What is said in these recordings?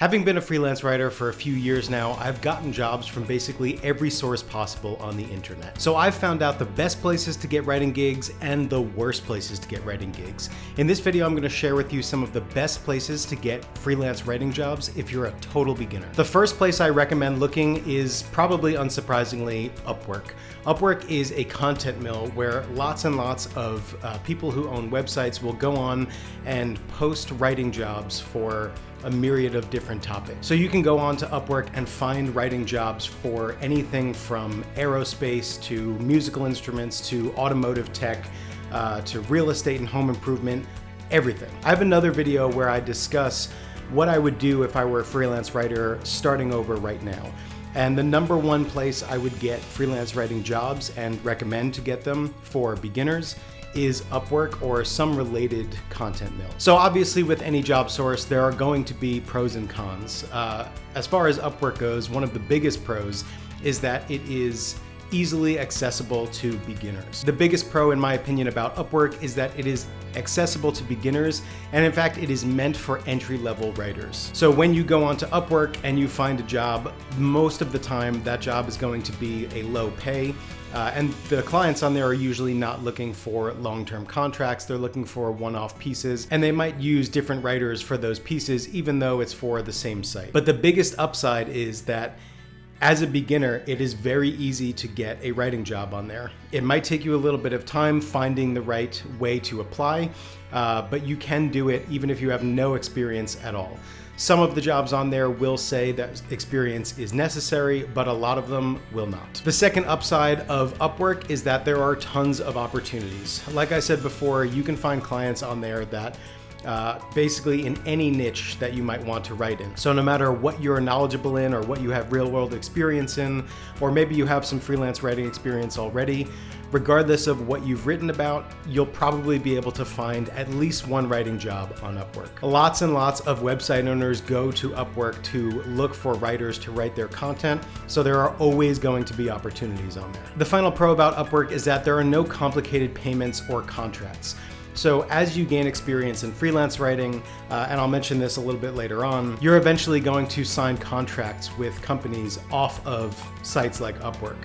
Having been a freelance writer for a few years now, I've gotten jobs from basically every source possible on the internet. So I've found out the best places to get writing gigs and the worst places to get writing gigs. In this video, I'm going to share with you some of the best places to get freelance writing jobs if you're a total beginner. The first place I recommend looking is probably unsurprisingly Upwork. Upwork is a content mill where lots and lots of people who own websites will go on and post writing jobs for a myriad of different topics. So you can go on to Upwork and find writing jobs for anything from aerospace to musical instruments to automotive tech to real estate and home improvement, everything. I have another video where I discuss what I would do if I were a freelance writer starting over right now. And the number one place I would get freelance writing jobs and recommend to get them for beginners is Upwork or some related content mill. So obviously with any job source, there are going to be pros and cons. As far as Upwork goes, one of the biggest pros is that it is easily accessible to beginners. The biggest pro, in my opinion, about Upwork is that it is accessible to beginners, and in fact, it is meant for entry-level writers. So when you go onto Upwork and you find a job, most of the time that job is going to be a low pay, and the clients on there are usually not looking for long-term contracts. They're looking for one-off pieces, and they might use different writers for those pieces, even though it's for the same site. But the biggest upside is that as a beginner, it is very easy to get a writing job on there. It might take you a little bit of time finding the right way to apply, but you can do it even if you have no experience at all. Some of the jobs on there will say that experience is necessary, but a lot of them will not. The second upside of Upwork is that there are tons of opportunities. Like I said before, you can find clients on there that basically in any niche that you might want to write in. So no matter what you're knowledgeable in or what you have real world experience in, or maybe you have some freelance writing experience already, regardless of what you've written about, you'll probably be able to find at least one writing job on Upwork. Lots and lots of website owners go to Upwork to look for writers to write their content, so there are always going to be opportunities on there. The final pro about Upwork is that there are no complicated payments or contracts. So as you gain experience in freelance writing, and I'll mention this a little bit later on, you're eventually going to sign contracts with companies off of sites like Upwork.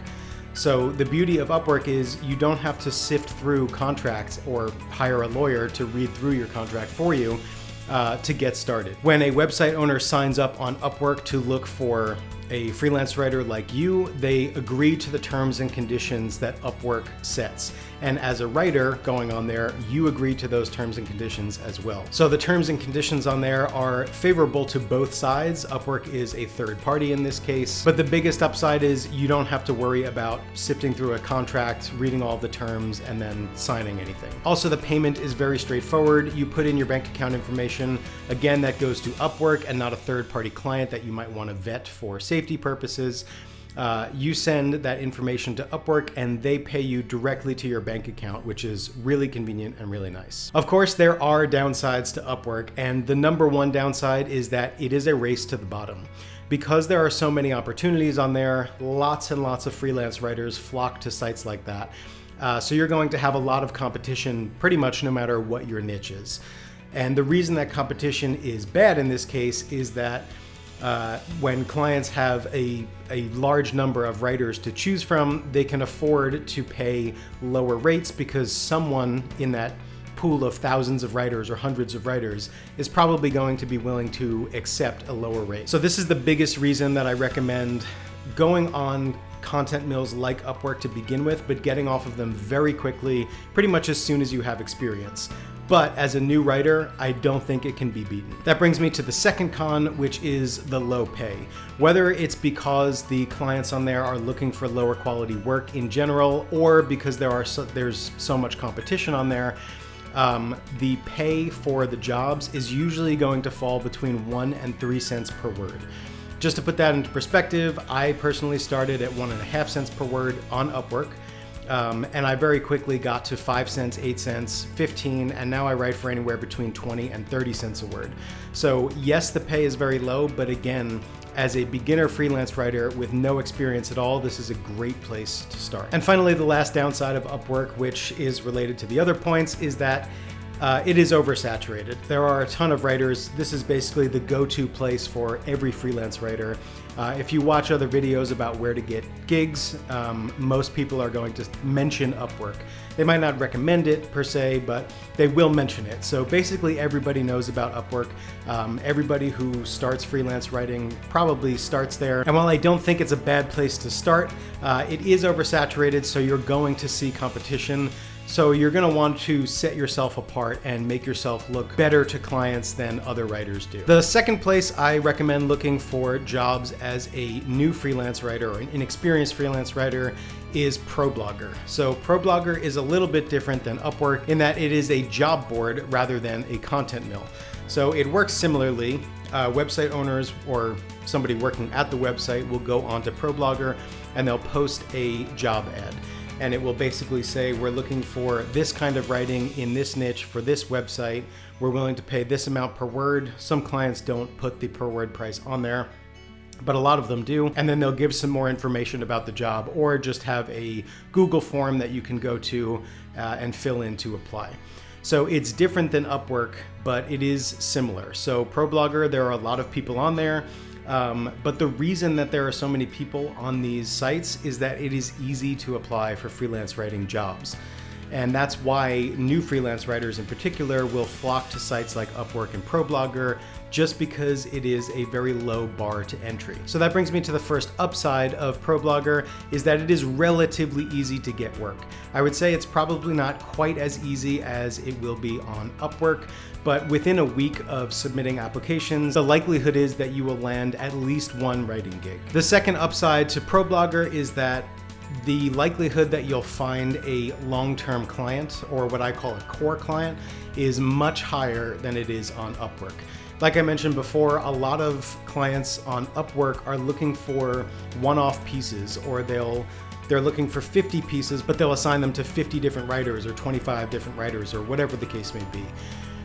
So the beauty of Upwork is you don't have to sift through contracts or hire a lawyer to read through your contract for you to get started. When a website owner signs up on Upwork to look for a freelance writer like you, they agree to the terms and conditions that Upwork sets. And as a writer going on there, you agree to those terms and conditions as well. So the terms and conditions on there are favorable to both sides. Upwork is a third party in this case, but the biggest upside is you don't have to worry about sifting through a contract, reading all the terms, and then signing anything. Also, the payment is very straightforward. You put in your bank account information. Again, that goes to Upwork and not a third party client that you might want to vet for safety purposes. You send that information to Upwork and they pay you directly to your bank account, which is really convenient and really nice. Of course, there are downsides to Upwork, and the number one downside is that it is a race to the bottom. Because there are so many opportunities on there, lots and lots of freelance writers flock to sites like that. So you're going to have a lot of competition pretty much no matter what your niche is. And the reason that competition is bad in this case is that when clients have a large number of writers to choose from, they can afford to pay lower rates because someone in that pool of thousands of writers or hundreds of writers is probably going to be willing to accept a lower rate. So this is the biggest reason that I recommend going on content mills like Upwork to begin with, but getting off of them very quickly, pretty much as soon as you have experience. But as a new writer, I don't think it can be beaten. That brings me to the second con, which is the low pay. Whether it's because the clients on there are looking for lower quality work in general, or because there's so much competition on there, the pay for the jobs is usually going to fall between 1 and 3 cents per word. Just to put that into perspective, I personally started at 1.5 cents per word on Upwork. And I very quickly got to 5 cents, 8 cents, 15, and now I write for anywhere between 20 and 30 cents a word. So yes, the pay is very low, but again, as a beginner freelance writer with no experience at all, this is a great place to start. And finally, the last downside of Upwork, which is related to the other points, is that it is oversaturated. There are a ton of writers. This is basically the go-to place for every freelance writer. If you watch other videos about where to get gigs, most people are going to mention Upwork. They might not recommend it per se, but they will mention it. So basically everybody knows about Upwork. Everybody who starts freelance writing probably starts there. And while I don't think it's a bad place to start, it is oversaturated, so you're going to see competition. So you're going to want to set yourself apart and make yourself look better to clients than other writers do. The second place I recommend looking for jobs as a new freelance writer or an inexperienced freelance writer is ProBlogger. So ProBlogger is a little bit different than Upwork in that it is a job board rather than a content mill. So it works similarly. Website owners or somebody working at the website will go onto ProBlogger and they'll post a job ad. And it will basically say, we're looking for this kind of writing in this niche for this website. We're willing to pay this amount per word. Some clients don't put the per word price on there, but a lot of them do. And then they'll give some more information about the job or just have a Google form that you can go to and fill in to apply. So it's different than Upwork, but it is similar. So ProBlogger, there are a lot of people on there. But the reason that there are so many people on these sites is that it is easy to apply for freelance writing jobs. And that's why new freelance writers in particular will flock to sites like Upwork and ProBlogger, just because it is a very low bar to entry. So that brings me to the first upside of ProBlogger, is that it is relatively easy to get work. I would say it's probably not quite as easy as it will be on Upwork, but within a week of submitting applications, the likelihood is that you will land at least one writing gig. The second upside to ProBlogger is that the likelihood that you'll find a long-term client, or what I call a core client, is much higher than it is on Upwork. Like I mentioned before, a lot of clients on Upwork are looking for one-off pieces, or they're looking for 50 pieces, but they'll assign them to 50 different writers or 25 different writers or whatever the case may be.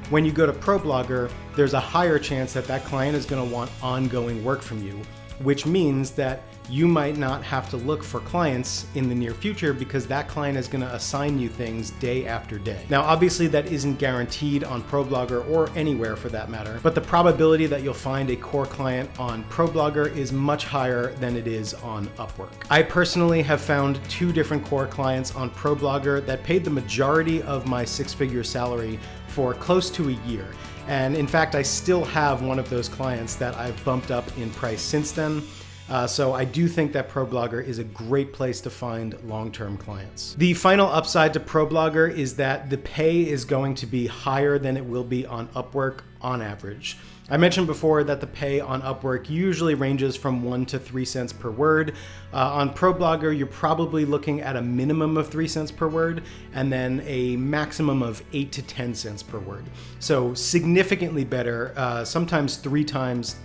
When you go to ProBlogger, there's a higher chance that that client is going to want ongoing work from you, which means that you might not have to look for clients in the near future because that client is going to assign you things day after day. Now, obviously that isn't guaranteed on ProBlogger or anywhere for that matter, but the probability that you'll find a core client on ProBlogger is much higher than it is on Upwork. I personally have found 2 different core clients on ProBlogger that paid the majority of my 6-figure salary for close to a year. And in fact, I still have one of those clients that I've bumped up in price since then. So I do think that ProBlogger is a great place to find long-term clients. The final upside to ProBlogger is that the pay is going to be higher than it will be on Upwork on average. I mentioned before that the pay on Upwork usually ranges from 1 to 3 cents per word. On ProBlogger, you're probably looking at a minimum of 3 cents per word and then a maximum of 8 to 10 cents per word. So significantly better, sometimes three times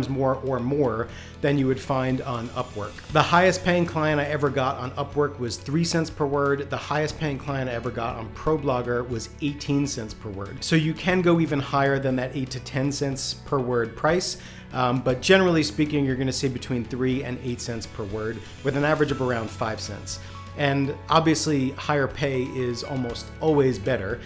more or more than you would find on Upwork. The highest paying client I ever got on Upwork was 3 cents per word. The highest paying client I ever got on ProBlogger was 18 cents per word. So you can go even higher than that 8 to 10 cents per word price. But generally speaking, you're going to see between 3 and 8 cents per word with an average of around 5 cents. And obviously higher pay is almost always better,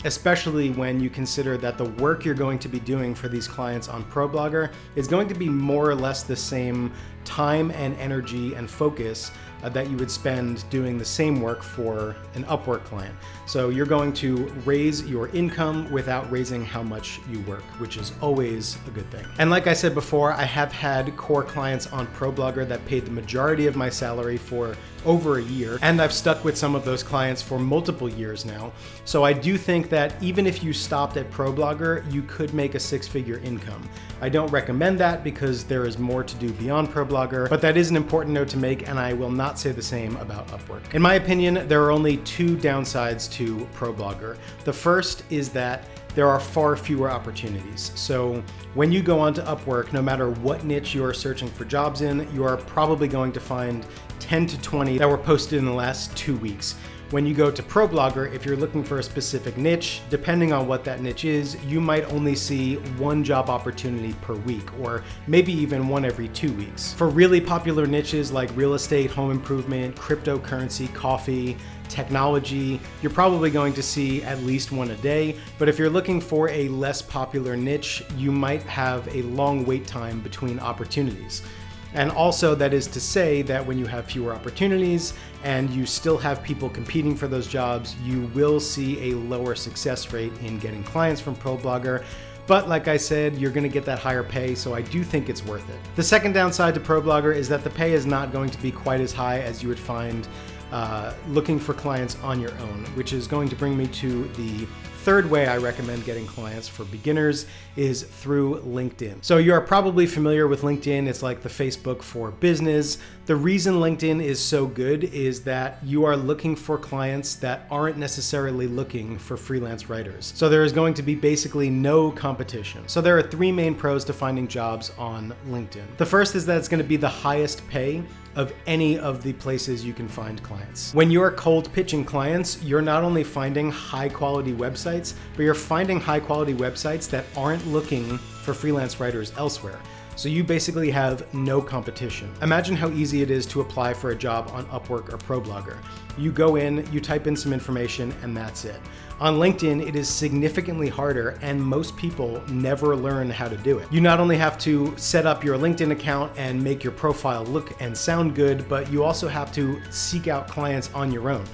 especially when you consider that the work you're going to be doing for these clients on ProBlogger is going to be more or less the same time and energy and focus that you would spend doing the same work for an Upwork client. So you're going to raise your income without raising how much you work, which is always a good thing. And like I said before, I have had core clients on ProBlogger that paid the majority of my salary for over a year, and I've stuck with some of those clients for multiple years now. So I do think that even if you stopped at ProBlogger, you could make a 6-figure income. I don't recommend that because there is more to do beyond ProBlogger, but that is an important note to make, and I will not say the same about Upwork. In my opinion, there are only 2 downsides to ProBlogger. The first is that there are far fewer opportunities. So when you go onto Upwork, no matter what niche you are searching for jobs in, you are probably going to find 10 to 20 that were posted in the last 2 weeks. When you go to ProBlogger, if you're looking for a specific niche, depending on what that niche is, you might only see one job opportunity per week, or maybe even one every 2 weeks. For really popular niches like real estate, home improvement, cryptocurrency, coffee, technology, you're probably going to see at least one a day. But if you're looking for a less popular niche, you might have a long wait time between opportunities. And also, that is to say that when you have fewer opportunities and you still have people competing for those jobs, you will see a lower success rate in getting clients from ProBlogger. But like I said, you're going to get that higher pay, so I do think it's worth it. The second downside to ProBlogger is that the pay is not going to be quite as high as you would find looking for clients on your own, which is going to bring me to the third way I recommend getting clients for beginners is through LinkedIn. So you're probably familiar with LinkedIn. It's like the Facebook for business. The reason LinkedIn is so good is that you are looking for clients that aren't necessarily looking for freelance writers. So there is going to be basically no competition. So there are three main pros to finding jobs on LinkedIn. The first is that it's going to be the highest pay of any of the places you can find clients. When you're cold pitching clients, you're not only finding high quality websites, but you're finding high quality websites that aren't looking for freelance writers elsewhere. So you basically have no competition. Imagine how easy it is to apply for a job on Upwork or ProBlogger. You go in, you type in some information, and that's it. On LinkedIn, it is significantly harder, and most people never learn how to do it. You not only have to set up your LinkedIn account and make your profile look and sound good, but you also have to seek out clients on your own.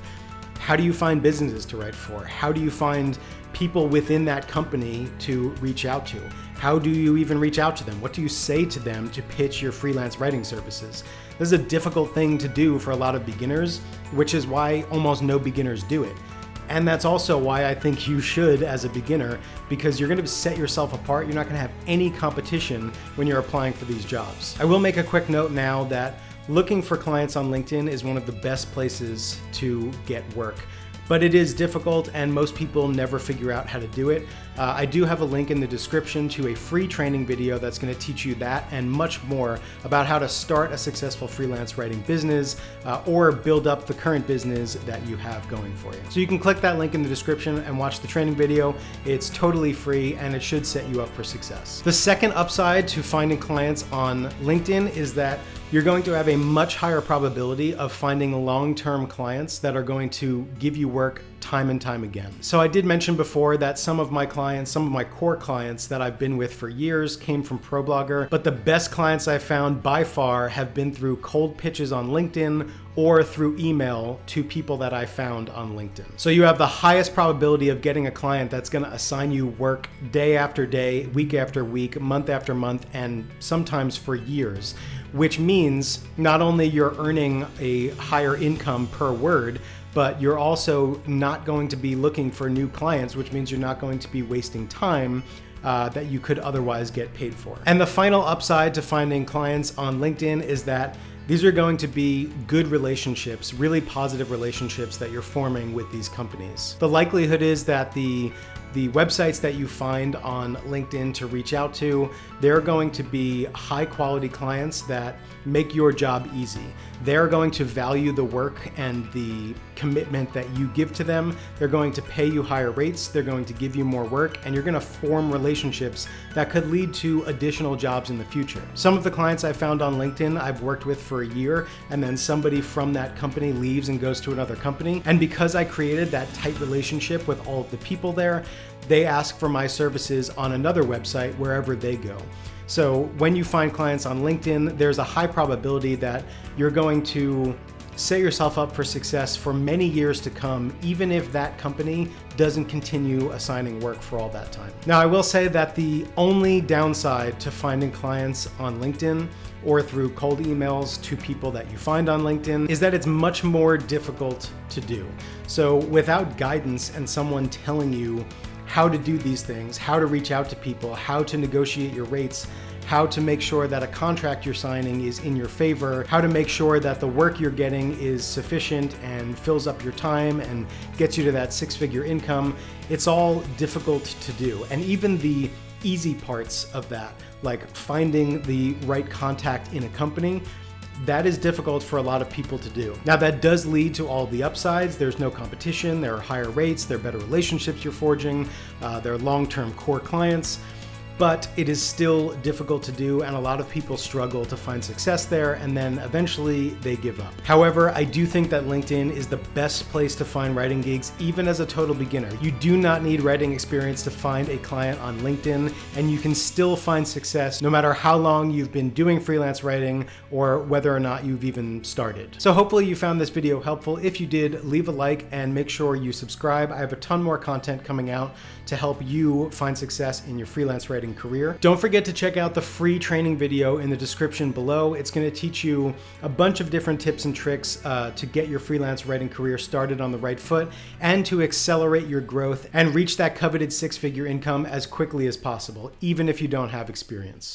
How do you find businesses to write for? How do you find people within that company to reach out to? How do you even reach out to them? What do you say to them to pitch your freelance writing services? This is a difficult thing to do for a lot of beginners, which is why almost no beginners do it. And that's also why I think you should as a beginner, because you're going to set yourself apart. You're not going to have any competition when you're applying for these jobs. I will make a quick note now that looking for clients on LinkedIn is one of the best places to get work. But it is difficult, and most people never figure out how to do it. I do have a link in the description to a free training video that's going to teach you that and much more about how to start a successful freelance writing business or build up the current business that you have going for you. So you can click that link in the description and watch the training video. It's totally free, and it should set you up for success. The second upside to finding clients on LinkedIn is that you're going to have a much higher probability of finding long-term clients that are going to give you work time and time again. So I did mention before that some of my core clients that I've been with for years came from ProBlogger, but the best clients I've found by far have been through cold pitches on LinkedIn or through email to people that I found on LinkedIn. So you have the highest probability of getting a client that's going to assign you work day after day, week after week, month after month, and sometimes for years, which means not only you're earning a higher income per word, but you're also not going to be looking for new clients, which means you're not going to be wasting time that you could otherwise get paid for. And the final upside to finding clients on LinkedIn is that these are going to be good relationships, really positive relationships that you're forming with these companies. The likelihood is that the websites that you find on LinkedIn to reach out to, they're going to be high quality clients that make your job easy. They're going to value the work and the commitment that you give to them. They're going to pay you higher rates. They're going to give you more work, and you're going to form relationships that could lead to additional jobs in the future. Some of the clients I found on LinkedIn I've worked with for a year, and then somebody from that company leaves and goes to another company. And because I created that tight relationship with all of the people there, they ask for my services on another website wherever they go. So when you find clients on LinkedIn, there's a high probability that you're going to set yourself up for success for many years to come, even if that company doesn't continue assigning work for all that time. Now, I will say that the only downside to finding clients on LinkedIn or through cold emails to people that you find on LinkedIn is that it's much more difficult to do. So without guidance and someone telling you how to do these things, how to reach out to people, how to negotiate your rates, how to make sure that a contract you're signing is in your favor, how to make sure that the work you're getting is sufficient and fills up your time and gets you to that six-figure income, it's all difficult to do. And even the easy parts of that, like finding the right contact in a company, that is difficult for a lot of people to do. Now, that does lead to all the upsides. There's no competition, there are higher rates, there are better relationships you're forging, there are long-term core clients. But it is still difficult to do, and a lot of people struggle to find success there, and then eventually they give up. However, I do think that LinkedIn is the best place to find writing gigs, even as a total beginner. You do not need writing experience to find a client on LinkedIn, and you can still find success no matter how long you've been doing freelance writing or whether or not you've even started. So hopefully you found this video helpful. If you did, leave a like and make sure you subscribe. I have a ton more content coming out to help you find success in your freelance writing career. Don't forget to check out the free training video in the description below. It's going to teach you a bunch of different tips and tricks to get your freelance writing career started on the right foot and to accelerate your growth and reach that coveted six-figure income as quickly as possible, even if you don't have experience.